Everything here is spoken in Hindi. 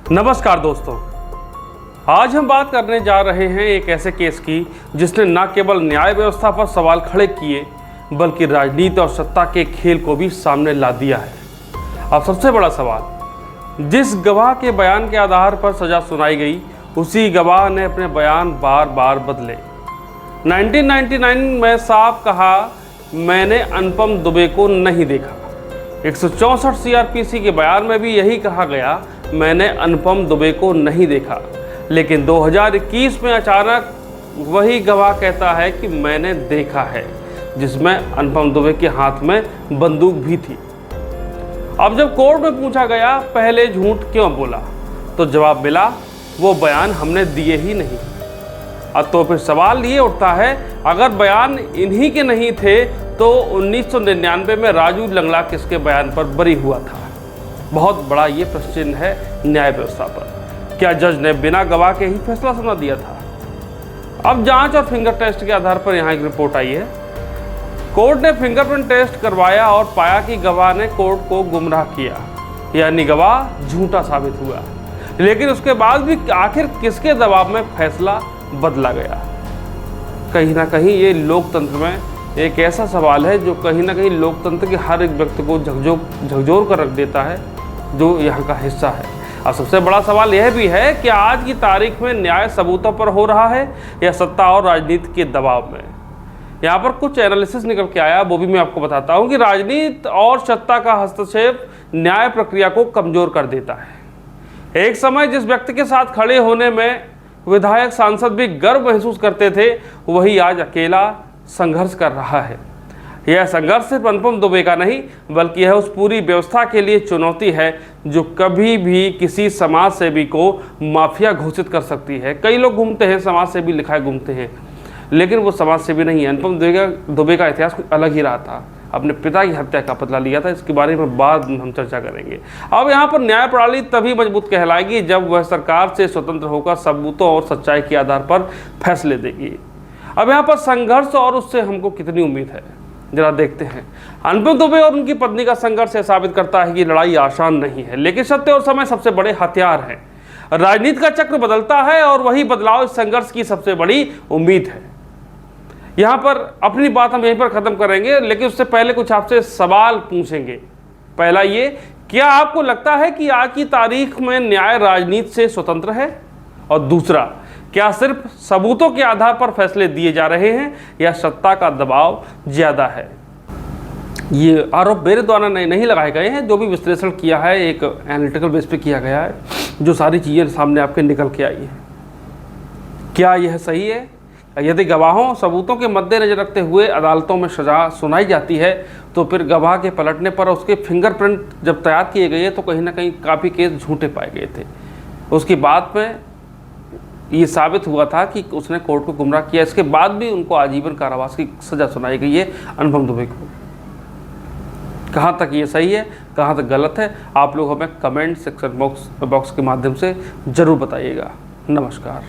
नमस्कार दोस्तों, आज हम बात करने जा रहे हैं एक ऐसे केस की जिसने न केवल न्याय व्यवस्था पर सवाल खड़े किए बल्कि राजनीति और सत्ता के खेल को भी सामने ला दिया है। अब सबसे बड़ा सवाल, जिस गवाह के बयान के आधार पर सजा सुनाई गई उसी गवाह ने अपने बयान बार बार बदले। 1999 में साफ कहा, मैंने अनुपम दुबे को नहीं देखा। 164 सीआरपीसी के बयान में भी यही कहा गया, मैंने अनुपम दुबे को नहीं देखा। लेकिन 2021 में अचानक वही गवाह कहता है कि मैंने देखा है, जिसमें अनुपम दुबे के हाथ में बंदूक भी थी। अब जब कोर्ट में पूछा गया पहले झूठ क्यों बोला, तो जवाब मिला वो बयान हमने दिए ही नहीं। अब तो फिर सवाल ये उठता है, अगर बयान इन्हीं के नहीं थे तो 1999 में राजू लंगड़ा किसके बयान पर बरी हुआ था? बहुत बड़ा ये प्रश्न चिन्ह है न्याय व्यवस्था पर। क्या जज ने बिना गवाह के ही फैसला सुना दिया था? अब जांच और फिंगर टेस्ट के आधार पर यहाँ एक रिपोर्ट आई है। कोर्ट ने फिंगरप्रिंट टेस्ट करवाया और पाया कि गवाह ने कोर्ट को गुमराह किया, यानी गवाह झूठा साबित हुआ। लेकिन उसके बाद भी आखिर किसके दबाव में फैसला बदला गया? कहीं ना कहीं ये लोकतंत्र में एक ऐसा सवाल है जो कहीं ना कहीं लोकतंत्र के हर एक व्यक्ति को झकझोर कर रख देता है, जो यहाँ का हिस्सा है। और सबसे बड़ा सवाल यह भी है कि आज की तारीख में न्याय सबूतों पर हो रहा है या सत्ता और राजनीति के दबाव में? यहाँ पर कुछ एनालिसिस निकल के आया, वो भी मैं आपको बताता हूँ कि राजनीति और सत्ता का हस्तक्षेप न्याय प्रक्रिया को कमजोर कर देता है। एक समय जिस व्यक्ति के साथ खड़े होने में विधायक सांसद भी गर्व महसूस करते थे, वही आज अकेला संघर्ष कर रहा है। यह संघर्ष सिर्फ अनुपम दुबे का नहीं बल्कि यह उस पूरी व्यवस्था के लिए चुनौती है जो कभी भी किसी समाज सेवी को माफिया घोषित कर सकती है। कई लोग घूमते हैं, समाज सेवी लिखाए घूमते हैं, लेकिन वो समाज सेवी नहीं है। अनुपम दुबे का इतिहास कुछ अलग ही रहा था। अपने पिता की हत्या का बदला लिया था, इसके बारे में बाद हम चर्चा करेंगे। अब यहाँ पर न्याय प्रणाली तभी मजबूत कहलाएगी जब वह सरकार से स्वतंत्र होकर सबूतों और सच्चाई के आधार पर फैसले देगी। अब यहाँ पर संघर्ष और उससे हमको कितनी उम्मीद है, जरा देखते हैं। अनुपम दुबे और उनकी पत्नी का संघर्ष साबित करता है कि लड़ाई आसान नहीं है, लेकिन सत्य और समय सबसे बड़े हथियार हैं। राजनीति का चक्र बदलता है और वही बदलाव इस संघर्ष की सबसे बड़ी उम्मीद है। यहाँ पर अपनी बात हम यहीं पर खत्म करेंगे, लेकिन उससे पहले कुछ आपसे सवाल पूछेंगे। पहला ये, क्या आपको लगता है कि आज की तारीख में न्याय राजनीति से स्वतंत्र है? और दूसरा, क्या सिर्फ सबूतों के आधार पर फैसले दिए जा रहे हैं या सत्ता का दबाव ज्यादा है? ये आरोप मेरे द्वारा नहीं लगाए गए हैं, जो भी विश्लेषण किया है एक एनालिटिकल बेस पे किया गया है, जो सारी चीजें सामने आपके निकल के आई है। क्या यह सही है? यदि गवाहों सबूतों के मद्देनजर रखते हुए अदालतों में सजा सुनाई जाती है तो फिर गवाह के पलटने पर उसके फिंगरप्रिंट जब तैयार किए गए तो कहीं ना कहीं काफ़ी केस झूठे पाए गए थे। उसकी बात में ये साबित हुआ था कि उसने कोर्ट को गुमराह किया। इसके बाद भी उनको आजीवन कारावास की सजा सुनाई गई है अनुपम दुबे को। कहाँ तक ये सही है, कहाँ तक गलत है, आप लोग हमें कमेंट सेक्शन बॉक्स के माध्यम से ज़रूर बताइएगा। नमस्कार।